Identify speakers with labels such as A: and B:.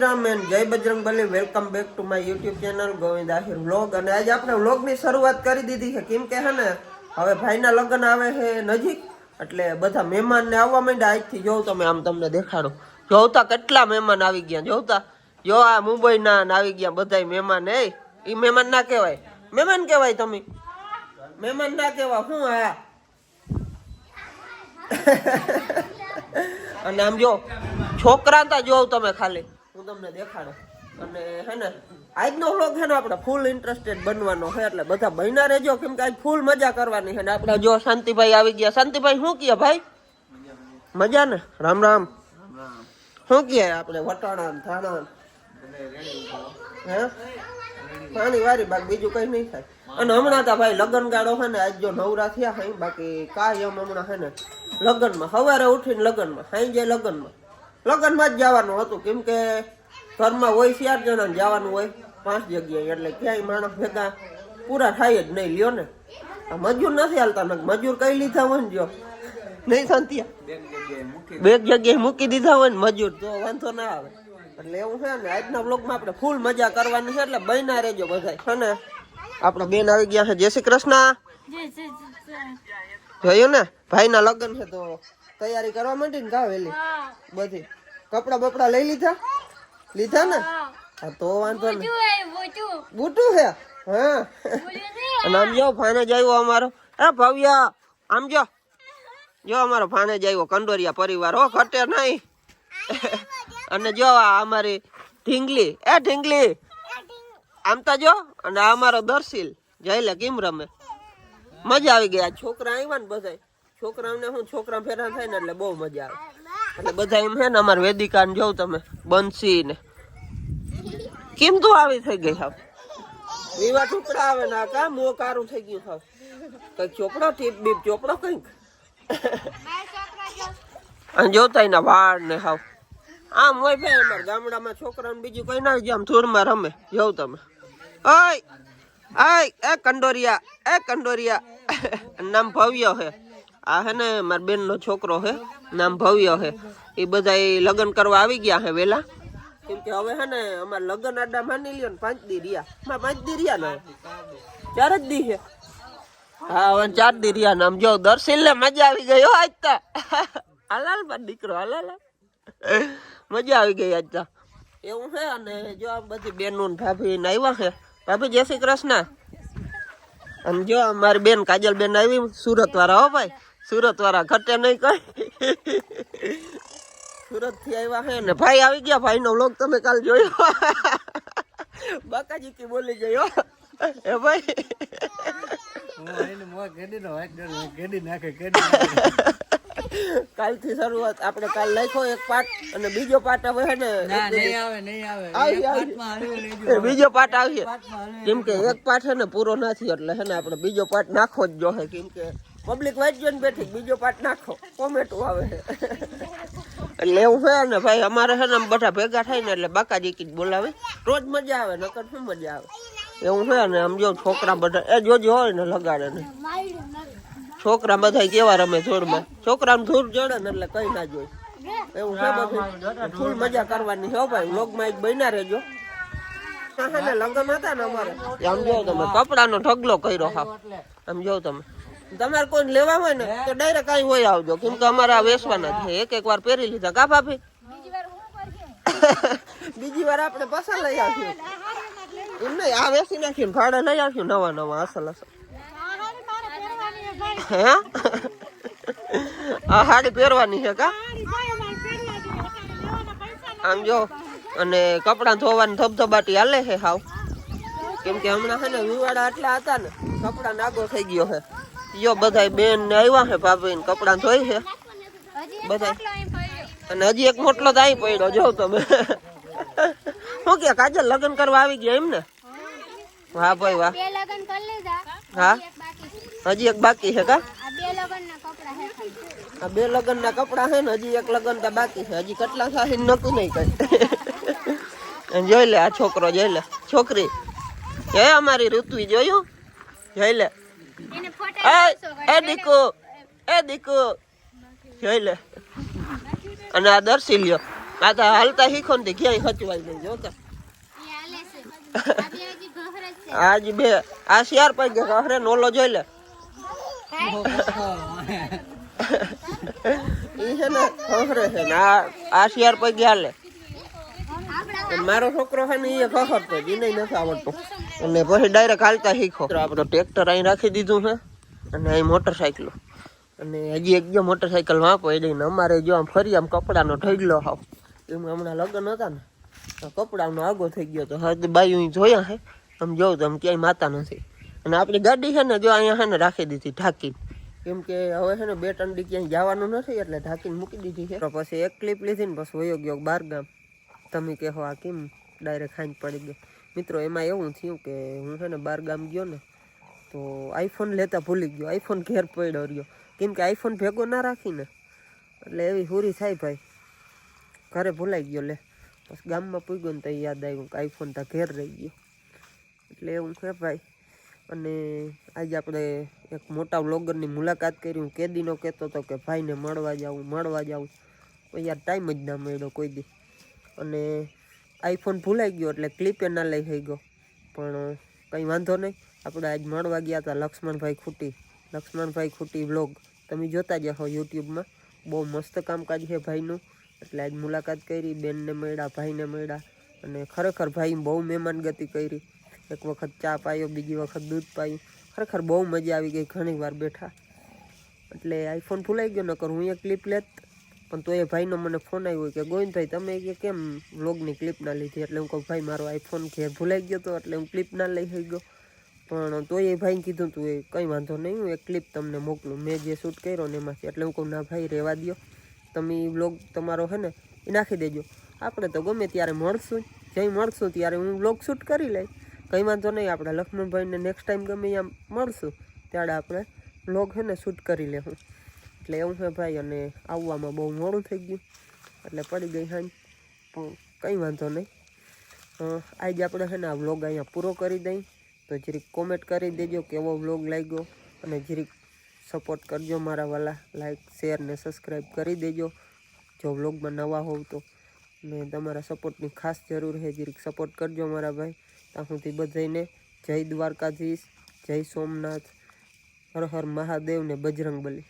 A: Ram and જય Bajrangbali. Welcome back to my YouTube channel Govind Ahir vlog. અને આજે આપણે વ્લોગની શરૂઆત કરી દીધી છે કેમ કે હે ને હવે ભાઈના લગ્ન આવે છે નજીક, એટલે બધા મહેમાનને આવવા માંડ્યા. આજથી જોઉં તમે, આમ તમને દેખાડો, જોવતા કેટલા મહેમાન આવી ગયા. જોવતા જો આ મુંબઈના આવી ગયા બધા મહેમાન. એ મહેમાન ના કહેવાય, મહેમાન કહેવાય. તમે મહેમાન ના કહેવા શું આ. અને આમ જો છોકરા તા જોવ તમે, ખાલી હું તમને દેખાડો. અને હે ને આજનો વ્લોગ છે ને આપણે ફૂલ ઇન્ટરેસ્ટેડ બનવાનો છે, એટલે બધા બન્યા રહેજો કેમ કે આજ ફૂલ મજા કરવાની છે. ને આપણે જો શાંતિભાઈ આવી ગયા. શાંતિભાઈ શું કહે ભાઈ? મજા ને? રામ રામ. શું કહે આપણે વટાણા ધાણા હે પાણી વારી, બાકી બીજું કઈ નહીં થાય. અને હમણાં તા ભાઈ લગ્ન ગાળો છે ને, આજ જો નવરા થયા છે, બાકી કાંઈ હમણાં છે ને લગ્નમાં સવારે ઉઠીને લગ્નમાં, સાંજે લગ્નમાં જ જવાનું હતું કેમ કે ઘરમાં હોય 4 જણા જવાનું હોય 5 જગ્યાએ, એટલે ક્યાંય માણસ ભેગા પૂરા થાય જ નહીં. લ્યો ને આ મજૂર નથી હાલતા, મજૂર કઈ લીધા હોય ને જો નહીં શાંતિયા, બે જગ્યાએ મૂકી દીધા હોય ને મજૂર, તો વાંધો ના આવે. એટલે એવું છે ને આજના બ્લોગમાં આપણે ફૂલ મજા કરવાની છે, એટલે બન્યા રહેજો બધા. છે ને આપણા બેન આવી ગયા છે. જય શ્રી કૃષ્ણ. જોયું ને ભાઈના લગ્ન છે તો તૈયારી કરવા માંડી ને કા વેલી બધી. કપડા બપડા લઈ લીધા ને? હા તો વાંધો નહીં. બુટું છે હા. અને આમ જો ભાણેજ આવ્યો અમારો. એ ભવ્ય આમ જો અમારો ભાણેજ આવ્યો, કંડોરિયા પરિવાર હો, ઘટે નહીં. અને જો આ અમારી ઢીંગલી, એ ઢીંગલી આમ તો જો. અને આ અમારો દર્શીલ જઈ લે કેમ રમે. મજા આવી ગઈ. આ છોકરા આવ્યા ને બધા છોકરાઓને શું છોકરા ફેરા થાય ને એટલે બહુ મજા આવે. એટલે બધા એમ છે ને અમારે વેદિકા ને જોઉં તમે, બંસી ને કેમ તું આવી થઈ ગઈ. હાવ વિવા ટુકડા આવે ને કા મો કારું થઈ ગયું. હાવ કઈક ચોપડો ટીપ બીપ ચોપડો કઈક. અને જોતા એના વાળ ને હાવ આમ હોય ભાઈ. અમારા ગામડામાં છોકરાને બીજું કઈ ના આમ ધૂળમાં રમે. જોઉં તમે. એ કંડોરિયા નામ ભવ્ય હે. આ હે ને મારા બેન નો છોકરો હે, નામ ભવ્ય હે. એ બધા લગ્ન કરવા આવી ગયા હે વેલા, કેમ કે હવે હે ને અમારે લગ્ન આડા માની લ્યો ને 5 દી રહ્યા. 5 દી રહ્યા ને 4 જ દી છે. હા હવે 4 દી રહ્યા. નામ જો દર્શીલ ને મજા આવી ગઈ હો આજ તા. હાલાલ મારો દીકરો હાલાલ, મજા આવી ગઈ આજ તા. એવું છે. અને જો આ બધી બેનો ને ભાભી ને આવ્યા છે. ભાભી જય શ્રી કૃષ્ણ. અને જો મારી બેન કાજલ બેન આવી, સુરત વાળા હો ભાઈ, સુરત વાળા ઘટે નહીં કઈ. સુરત થી આવ્યા છે ને ભાઈ આવી ગયા. ભાઈ નો વ્લોગ તમે કાલ જોયો. બાકાજી કી બોલી ગયો એ ભાઈ. કાલથી શરૂઆત આપણે કાલ લખ્યો એક પાર્ટ, અને બીજો પાર્ટ હવે છે ને બીજો પાર્ટ આવીએ કેમ કે એક પાર્ટ છે ને પૂરો નથી, એટલે છે ને આપણે બીજો પાર્ટ નાખવો જ જોશે કેમ કે પબ્લિક વાંચજો ને બેઠી. બીજો પાર્ટ નાખો, કોમેન્ટો આવે. એટલે એવું છે ને ભાઈ અમારે છે ને બધા ભેગા થાય ને એટલે બાકાજી કી બોલાવે. રોજ મજા આવે, નકર શું મજા આવે. એવું છે ને આમ જો છોકરા બધા એ જોજો હોય ને લગાડે ને. છોકરા બધા કેવા રમે ધૂળમાં. છોકરાને ધૂળ જડે ને એટલે કઈ ના જોઈ. એવું છે બધું. ફૂલ મજા કરવાની છે ભાઈ. વ્લોગમાં એક બન્યા રહેજો. લગ્ન હતા ને અમારે, આમ જો તમે કપડાનો ઢગલો કર્યો. હા આમ જો તમે, તમારે કોઈ લેવા હોય ને તો ડાયરેક્ટ કઈ હોય આવજો, કેમ કે અમારે આ વેચવાના છે. એક વાર પહેરી લીધા કા ભાભી? બીજી વાર આપણે પસંદ લઈ આવ્યું એમ નહીં, આ વેચી નાખ્યું ભાડે લઈ આવ્યું નવા અસલ. હે આ સાડી પહેરવાની છે કા? આમ જો. અને કપડા ધોવાની ધબધબાટી હાલે છે હાવ, કેમ કે હમણાં છે ને વિવાડા આટલા હતા ને કપડા નાગો થઈ ગયો છે. જો બધા બેન ને આવ્યા છે, ભાભી ને કપડા ધોઈ છે બધા. અને હજી એક મોટલો તો આવી પડ્યો. જો તમે શું કે કાજલ લગ્ન કરવા આવી ગયા એમ ને? વાહ ભાઈ વાહ. હા હજી એક બાકી છે કા? આ 2 લગ્ન ના કપડા છે ને, હજી એક લગ્ન તો બાકી છે. હજી કેટલા થાય નક્કી નહીં કઈ. જોઈ લે આ છોકરો, જોઈ લે છોકરી. હે અમારી ઋત્વી જોયું? જોઈ લે. એ દીકુ જોઈ લે. અને આ દર્શી લ્યો. આ તો હાલતા શીખો ને ક્યાંય હચવાય નહીં જોતા આજ બે આ શિયાર પગે ઘરે નોલો જોઈ લે ઈ છે ને ખખરે છે ને આ શિયાર પગે હાલે મારો છોકરો છે ને એ ખખરતો જ એને નથી આવડતું અને પછી ડાયરેક્ટ હાલતા શીખો આપણે ટ્રેક્ટર અહીં રાખી દીધું છે અને અહીં મોટરસાઇકલો અને હજી એક જો મોટરસાઇકલ વાંકો એ લઈને અમારે જો આમ ફરી આમ કપડાનો ઢગલો હાવ એમાં હમણાં લગ્ન હતા ને કપડાનો આગો થઈ ગયો તો હા બાયું જોયા હે આમ જોઉં તો આમ ક્યાંય માતા નથી અને આપણી ગાડી છે ને જો અહીંયા છે ને રાખી દીધી ઢાંકીને કેમ કે હવે છે ને 2-3 દી ક્યાંય જવાનું નથી એટલે ઢાંકીને મૂકી દીધી છે તો પછી એક ક્લિપ લીધી ને પછી વયો ગયો 12 ગામ તમે કહો આ કેમ ડાયરેક્ટ ખાંજ પડી ગયો મિત્રો એમાં એવું થયું કે હું છે ને 12 ગામ ગયો ને તો આઈફોન લેતા ભૂલી ગયો આઈફોન ઘેર પડ્યો રહ્યો કેમ કે આઈફોન ભેગો ના રાખીને એટલે એવી હુરી થાય ભાઈ ઘરે ભૂલાઈ ગયો લે પછી ગામમાં પૂગ્યો ને તો યાદ આવ્યું કે આઈફોન તો ઘેર રહી ગયો એટલે એવું છે ભાઈ અને આજે આપણે એક મોટા વ્લોગરની મુલાકાત કરી હું કેદીનો કહેતો હતો કે ભાઈને મળવા જાઉં તો યાર ટાઈમ જ ના મળ્યો કોઈ દી અને આઈફોન ભૂલાઈ ગયો એટલે ક્લિપે ના લઈ થઈ ગયો પણ કંઈ વાંધો નહીં આપણે આજ મળવા ગયા હતા લક્ષ્મણભાઈ ખૂટી વ્લોગ તમે જોતા જ હો યુટ્યુબમાં બહુ મસ્ત કામકાજ છે ભાઈનું એટલે આજ મુલાકાત કરી બેનને મળ્યા ભાઈને મળ્યા અને ખરેખર ભાઈ બહુ મહેમાનગતિ કરી એક વખત ચા પાયો બીજી વખત દૂધ પાયું ખરેખર બહુ મજા આવી ગઈ ઘણી વાર બેઠા એટલે આઈફોન ભૂલાઈ ગયો નકર હું એક ક્લિપ લેત પણ તો એ ભાઈનો મને ફોન આવ્યો કે ગોવિંદભાઈ તમે કે કેમ વ્લોગની ક્લિપ ના લીધી એટલે હું કહું ભાઈ મારો આઈફોન ઘેર ભૂલાઈ ગયો હતો એટલે હું ક્લિપ ના લઈ થઈ ગયો પણ તો એ ભાઈને કીધું તું એ કંઈ વાંધો નહીં હું એક ક્લિપ તમને મોકલું મેં જે શૂટ કર્યો ને એમાંથી એટલે હું કહું ના ભાઈ રહેવા દો તમે વ્લોગ તમારો છે ને એ નાખી દેજો આપણે તો ગમે ત્યારે મળશું ત્યારે હું વ્લોગ શૂટ કરી લઈ કંઈ વાંધો નહીં આપણે લક્ષ્મણભાઈને નેક્સ્ટ ટાઈમ ગમે ત્યાં મળશું ત્યારે આપણે વ્લોગ છે ને શૂટ કરી લેવું એટલે એવું છે ભાઈ અને આવવામાં બહુ મોડું થઈ ગયું એટલે પડી ગઈ હાંજ પણ કંઈ વાંધો નહીં આજે આપણે છે ને આ વ્લોગ અહીંયા પૂરો કરી દઈ તો જરીક કોમેન્ટ કરી દેજો કેવો વ્લોગ લાગ્યો અને જરીક સપોર્ટ કરજો મારા વાલા લાઈક શેર ને સબસ્ક્રાઈબ કરી દેજો જો વ્લોગમાં નવા હોવ તો ને તમારા સપોર્ટની ખાસ જરૂર છે જરીક સપોર્ટ કરજો મારા ભાઈ ત્યાં સુધી બધાને જય દ્વારકાધીશ જય સોમનાથ હર હર મહાદેવ ને બજરંગ બલી